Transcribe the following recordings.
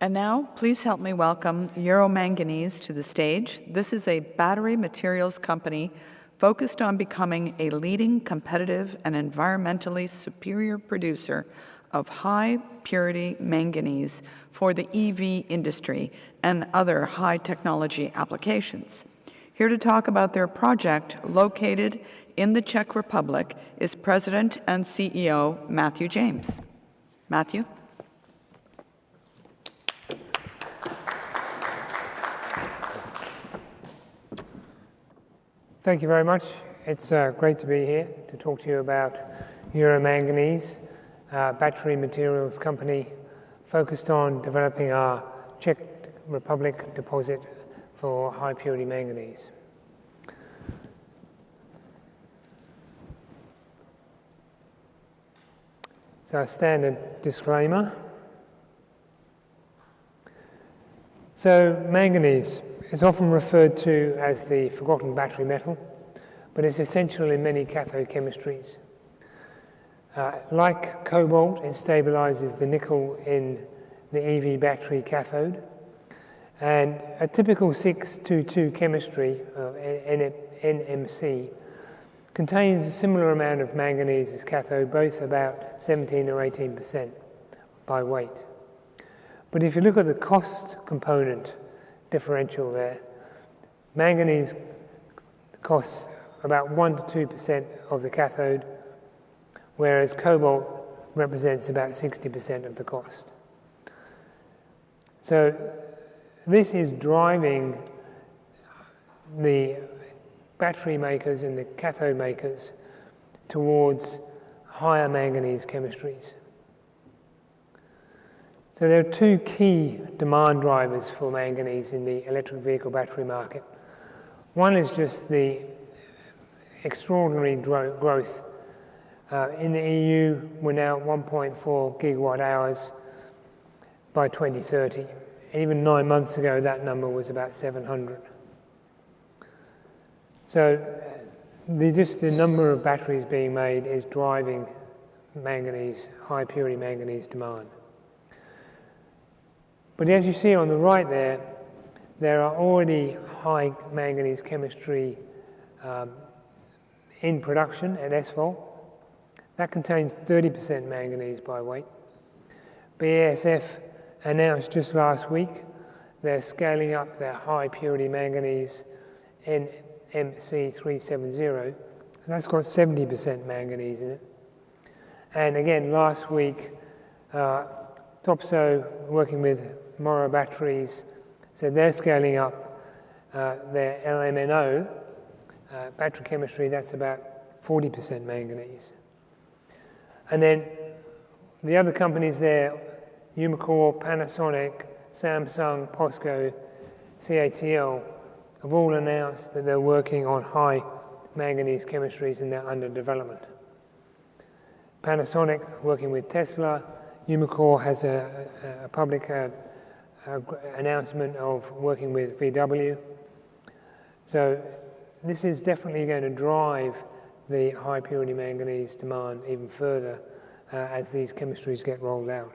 And now, please help me welcome Euro Manganese to the stage. This is a battery materials company focused on becoming a leading competitive and environmentally superior producer of high-purity manganese for the EV industry and other high-technology applications. Here to talk about their project, located in the Czech Republic, is President and CEO Matthew James. Matthew? Thank you very much. It's great to be here to talk to you about Euro Manganese, a battery materials company focused on developing our Czech Republic deposit for high purity manganese. So a standard disclaimer. So manganese is often referred to as the forgotten battery metal, but it's essential in many cathode chemistries. Like cobalt, it stabilizes the nickel in the EV battery cathode. And a typical 622 chemistry, NMC, contains a similar amount of manganese as cathode, both about 17 or 18% by weight. But if you look at the cost component differential there, manganese costs about 1 to 2% of the cathode, whereas cobalt represents about 60% of the cost. So this is driving the battery makers and the cathode makers towards higher manganese chemistries. So there are two key demand drivers for manganese in the electric vehicle battery market. One is just the extraordinary growth. In the EU, we're now at 1.4 gigawatt hours by 2030. Even 9 months ago, that number was about 700. So just the number of batteries being made is driving manganese, high purity manganese demand. But as you see on the right there are already high manganese chemistry in production at SVOL. That contains 30% manganese by weight. BASF announced just last week they're scaling up their high purity manganese in MC370, and that's got 70% manganese in it. And again, last week, Topsoe, working with Morrow Batteries, said they're scaling up their LMNO battery chemistry. That's about 40% manganese. And then the other companies there, Umicore, Panasonic, Samsung, POSCO, CATL, have all announced that they're working on high manganese chemistries and they're under development. Panasonic working with Tesla. Umicore has a public announcement of working with VW. So this is definitely going to drive the high purity manganese demand even further as these chemistries get rolled out.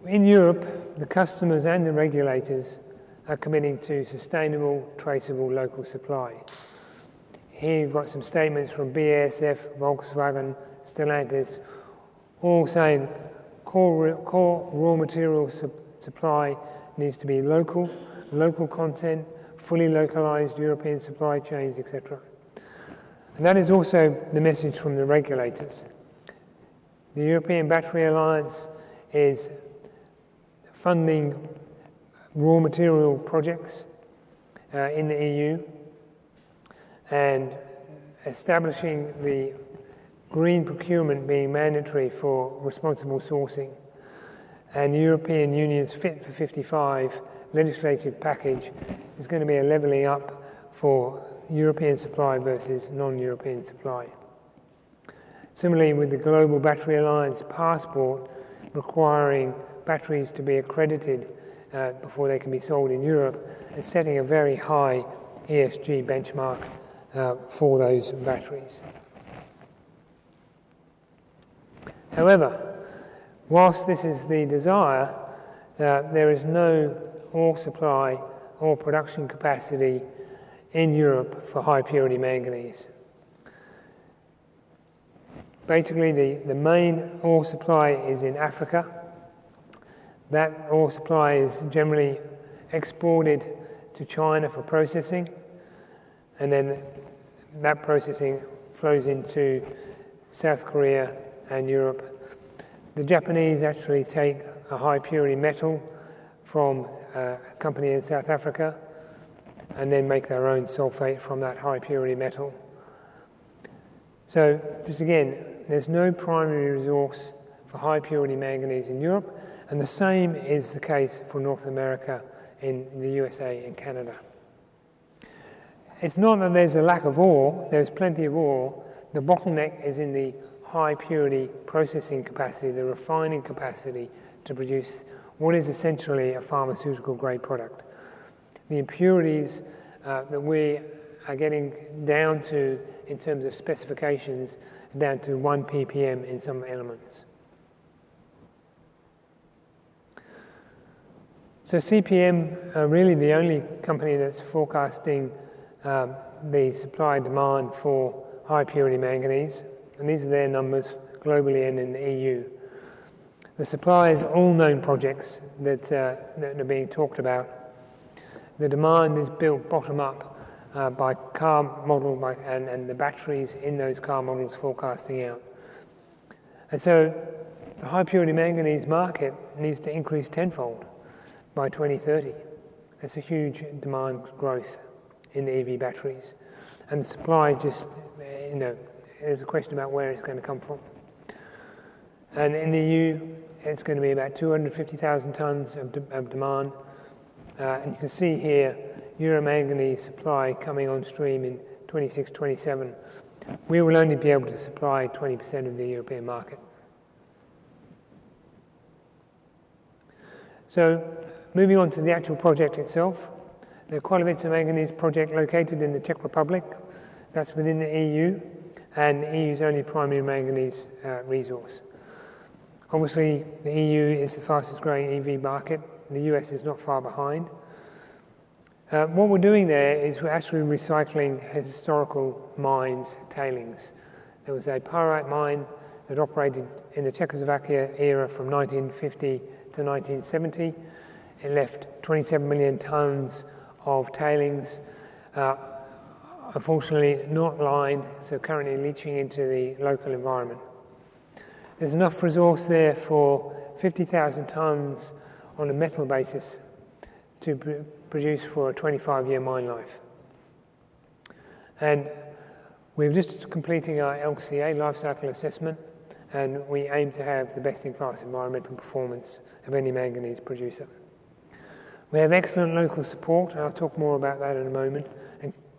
In Europe, the customers and the regulators are committing to sustainable, traceable local supply. Here you've got some statements from BASF, Volkswagen, Stellantis, all saying core raw material supply needs to be local content, fully localized European supply chains, etc. And that is also the message from the regulators. The European Battery Alliance is funding raw material projects in the EU and establishing the green procurement being mandatory for responsible sourcing. And the European Union's Fit for 55 legislative package is going to be a levelling up for European supply versus non-European supply. Similarly, with the Global Battery Alliance passport requiring batteries to be accredited before they can be sold in Europe, and setting a very high ESG benchmark for those batteries. However, whilst this is the desire, there is no ore supply or production capacity in Europe for high purity manganese. Basically, the main ore supply is in Africa. That ore supply is generally exported to China for processing, and then that processing flows into South Korea and Europe. The Japanese actually take a high purity metal from a company in South Africa and then make their own sulfate from that high purity metal. So just again, there's no primary resource for high purity manganese in Europe, and the same is the case for North America in the USA and Canada. It's not that there's a lack of ore, there's plenty of ore. The bottleneck is in the high purity processing capacity, the refining capacity to produce what is essentially a pharmaceutical grade product. The impurities that we are getting down to in terms of specifications, down to 1 ppm in some elements. So CPM are really the only company that's forecasting the supply and demand for high purity manganese, and these are their numbers globally and in the EU. The supply is all known projects that are being talked about. The demand is built bottom up by car model and the batteries in those car models forecasting out. And so the high purity manganese market needs to increase tenfold by 2030. That's a huge demand growth in the EV batteries. And the supply just, there's a question about where it's going to come from. And in the EU, it's going to be about 250,000 tonnes of demand. And you can see here, Euro manganese supply coming on stream in 26, 27. We will only be able to supply 20% of the European market. So, moving on to the actual project itself, the Chvaletice Manganese Project located in the Czech Republic, that's within the EU, and the EU's only primary manganese resource. Obviously, the EU is the fastest growing EV market. The US is not far behind. What we're doing there is we're actually recycling historical mines' tailings. There was a pyrite mine that operated in the Czechoslovakia era from 1950 to 1970. It left 27 million tonnes of tailings, unfortunately not lined, so currently leaching into the local environment. There's enough resource there for 50,000 tonnes on a metal basis to produce for a 25-year mine life. And we're just completing our LCA, life cycle assessment, and we aim to have the best-in-class environmental performance of any manganese producer. We have excellent local support, and I'll talk more about that in a moment,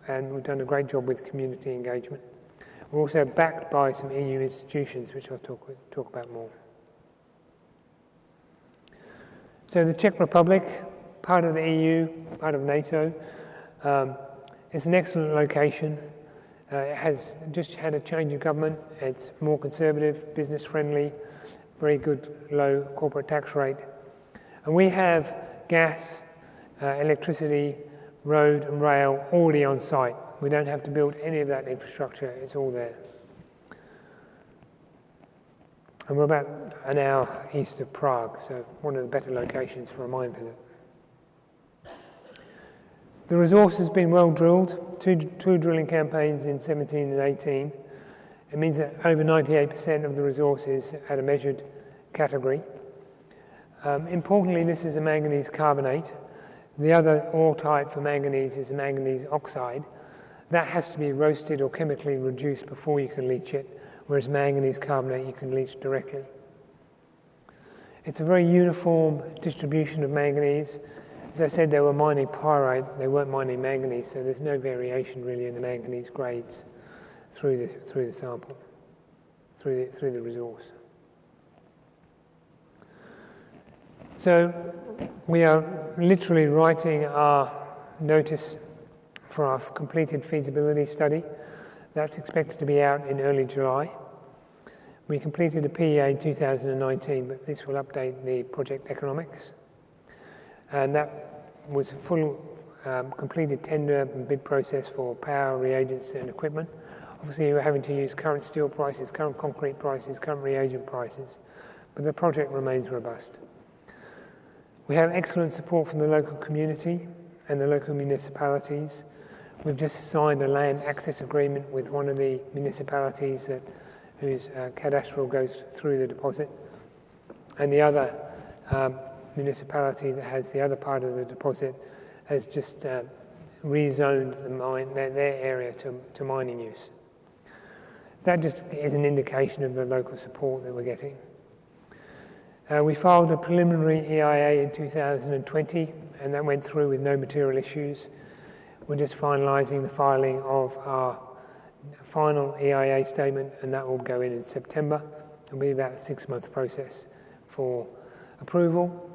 and we've done a great job with community engagement. We're also backed by some EU institutions, which I'll talk about more. So the Czech Republic, part of the EU, part of NATO, it's an excellent location. It has just had a change of government. It's more conservative, business-friendly, very good low corporate tax rate. And we have gas, electricity, road and rail already on site. We don't have to build any of that infrastructure, it's all there. And we're about an hour east of Prague, so one of the better locations for a mine visit. The resource has been well drilled, two drilling campaigns in 17 and 18. It means that over 98% of the resource is at a measured category. Importantly, this is a manganese carbonate. The other ore type for manganese is a manganese oxide. That has to be roasted or chemically reduced before you can leach it, whereas manganese carbonate you can leach directly. It's a very uniform distribution of manganese. As I said, they were mining pyrite, they weren't mining manganese, so there's no variation really in the manganese grades through the sample, through the resource. So we are literally writing our notice for our completed feasibility study. That's expected to be out in early July. We completed a PEA in 2019, but this will update the project economics. And that was a full completed tender and bid process for power, reagents and equipment. Obviously, we're having to use current steel prices, current concrete prices, current reagent prices, but the project remains robust. We have excellent support from the local community and the local municipalities. We've just signed a land access agreement with one of the municipalities whose cadastral goes through the deposit, and the other municipality that has the other part of the deposit has just rezoned their area to mining use. That just is an indication of the local support that we're getting. We filed a preliminary EIA in 2020, and that went through with no material issues. We're just finalising the filing of our final EIA statement, and that will go in September. It'll be about a 6-month process for approval.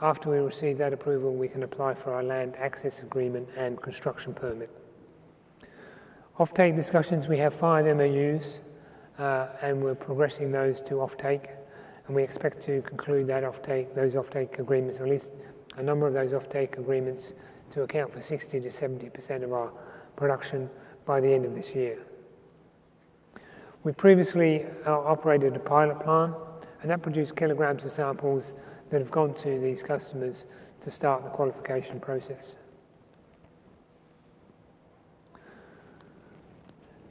After we receive that approval, we can apply for our land access agreement and construction permit. Offtake discussions, we have 5 MOUs, and we're progressing those to offtake, and we expect to conclude those offtake agreements, or at least a number of those offtake agreements, to account for 60 to 70% of our production by the end of this year. We previously operated a pilot plant, and that produced kilograms of samples that have gone to these customers to start the qualification process.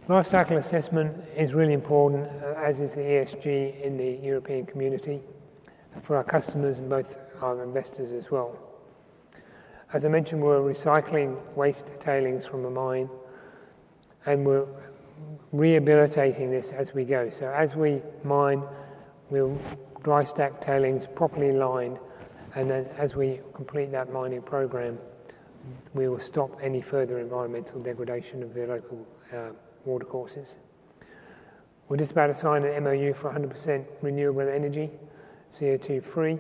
Life cycle assessment is really important, as is the ESG in the European community, for our customers and both our investors as well. As I mentioned, we're recycling waste tailings from a mine, and we're rehabilitating this as we go. So as we mine, we'll dry stack tailings properly lined, and then as we complete that mining program, we will stop any further environmental degradation of the local watercourses. We're just about to sign an MOU for 100% renewable energy, CO2 free,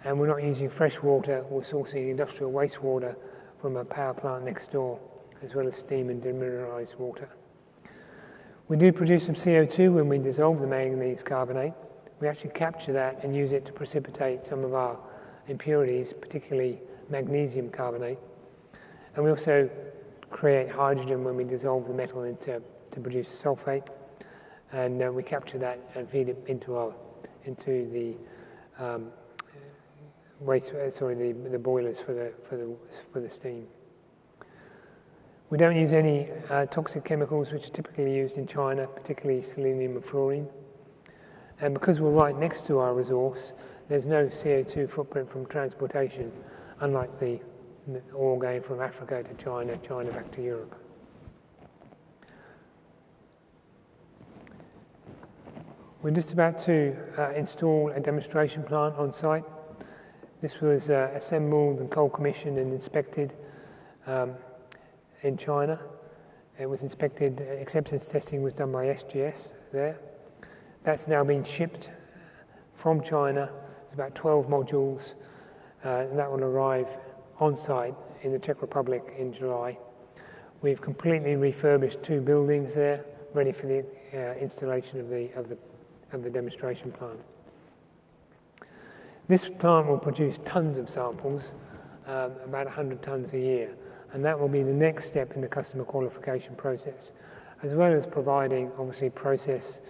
and we're not using fresh water. We're sourcing industrial wastewater from a power plant next door, as well as steam and demineralized water. We do produce some CO2 when we dissolve the manganese carbonate. We actually capture that and use it to precipitate some of our impurities, particularly magnesium carbonate. And we also create hydrogen when we dissolve the metal to produce a sulfate, and we capture that and feed it into the the boilers for the steam. We don't use any toxic chemicals which are typically used in China, particularly selenium and fluorine. And because we're right next to our resource, there's no CO2 footprint from transportation, unlike the ore going from Africa to China, China back to Europe. We're just about to install a demonstration plant on site. This was assembled and cold commissioned and inspected in China. It was inspected, acceptance testing was done by SGS there. That's now been shipped from China. It's about 12 modules, and that will arrive on site in the Czech Republic in July. We've completely refurbished 2 buildings there, ready for the installation of the demonstration plant. This plant will produce tons of samples, about 100 tons a year, and that will be the next step in the customer qualification process, as well as providing, obviously, process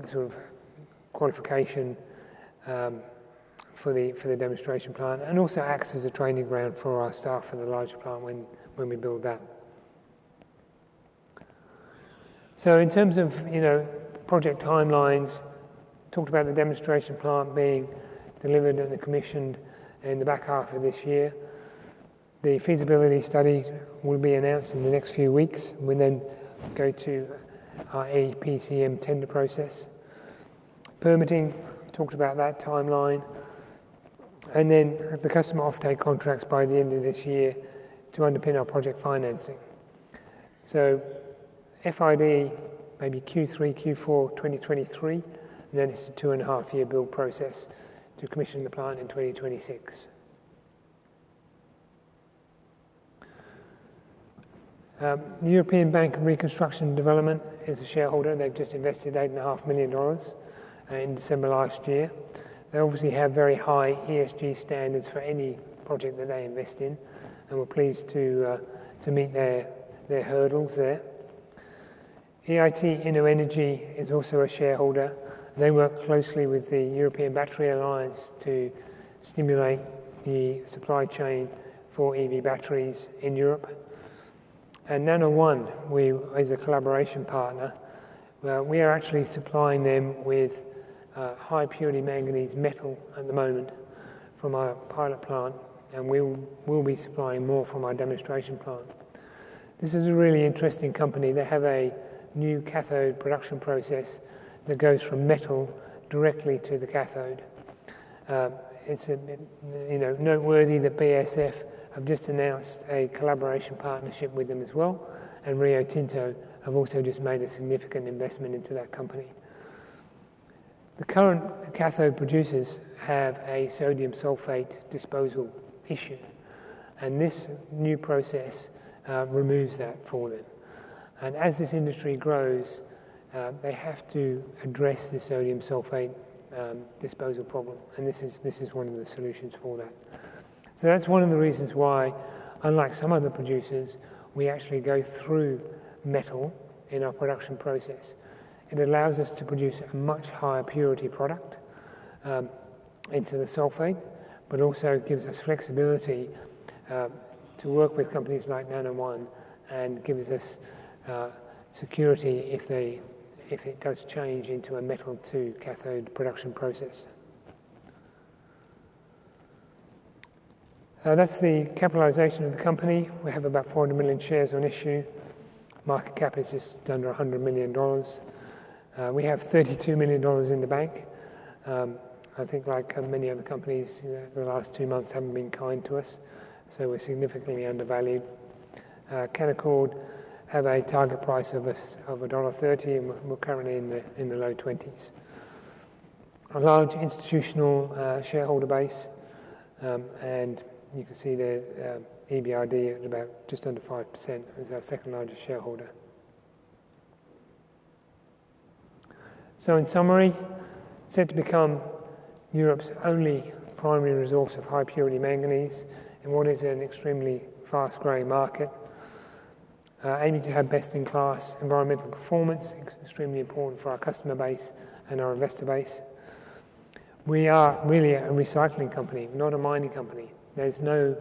sort of qualification for the demonstration plant, and also acts as a training ground for our staff for the larger plant when we build that. So in terms of project timelines, talked about the demonstration plant being delivered and commissioned in the back half of this year. The feasibility study will be announced in the next few weeks. We then go to our APCM tender process. Permitting, talked about that timeline. And then the customer offtake contracts by the end of this year to underpin our project financing. So FID maybe Q3, Q4 2023, and then it's a 2.5-year build process to commission the plant in 2026. The European Bank of Reconstruction and Development is a shareholder. They've just invested $8.5 million in December last year. They obviously have very high ESG standards for any project that they invest in, and we're pleased to meet their hurdles there. EIT InnoEnergy is also a shareholder. They work closely with the European Battery Alliance to stimulate the supply chain for EV batteries in Europe. And Nano1, we as a collaboration partner, we are actually supplying them with high purity manganese metal at the moment from our pilot plant, and we'll be supplying more from our demonstration plant. This is a really interesting company. They have a new cathode production process that goes from metal directly to the cathode. It's noteworthy that BASF have just announced a collaboration partnership with them as well, and Rio Tinto have also just made a significant investment into that company. The current cathode producers have a sodium sulfate disposal issue, and this new process removes that for them. And as this industry grows, they have to address the sodium sulfate disposal problem, and this is one of the solutions for that. So that's one of the reasons why, unlike some other producers, we actually go through metal in our production process. It allows us to produce a much higher purity product into the sulfate, but also gives us flexibility to work with companies like Nano1 and gives us security if it does change into a metal to cathode production process. That's the capitalization of the company. We have about 400 million shares on issue. Market cap is just under $100 million. We have $32 million in the bank. I think like many other companies, the last 2 months haven't been kind to us, so we're significantly undervalued. Canaccord have a target price of $1.30, and we're currently in the low 20s. A large institutional shareholder base, and you can see the EBRD at about just under 5% as our second largest shareholder. So in summary, set to become Europe's only primary resource of high purity manganese in what is an extremely fast growing market. Aiming to have best in class environmental performance, extremely important for our customer base and our investor base. We are really a recycling company, not a mining company. There's no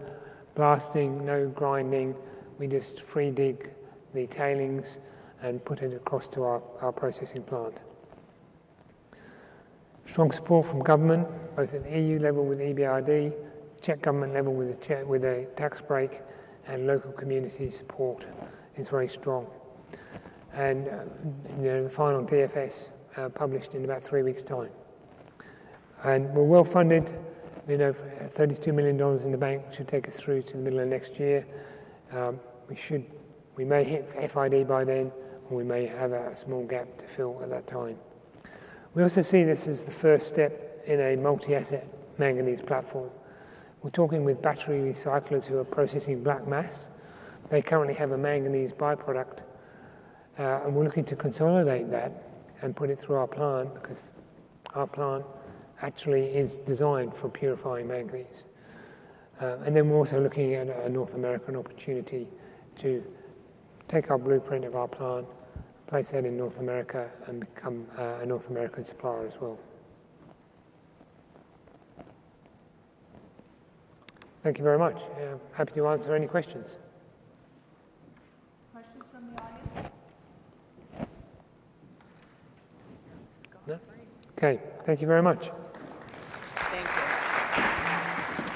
blasting, no grinding. We just free dig the tailings and put it across to our processing plant. Strong support from government, both at the EU level with EBRD, Czech government level with a tax break, and local community support is very strong. And the final DFS published in about 3 weeks' time. And we're well funded. $32 million in the bank should take us through to the middle of next year. We may hit FID by then, or we may have a small gap to fill at that time. We also see this as the first step in a multi-asset manganese platform. We're talking with battery recyclers who are processing black mass. They currently have a manganese byproduct, and we're looking to consolidate that and put it through our plant, because our plant actually is designed for purifying manganese. And then we're also looking at a North American opportunity to take our blueprint of our plant, place that in North America, and become a North American supplier as well. Thank you very much. Happy to answer any questions. Questions from the audience? No? Okay, thank you very much.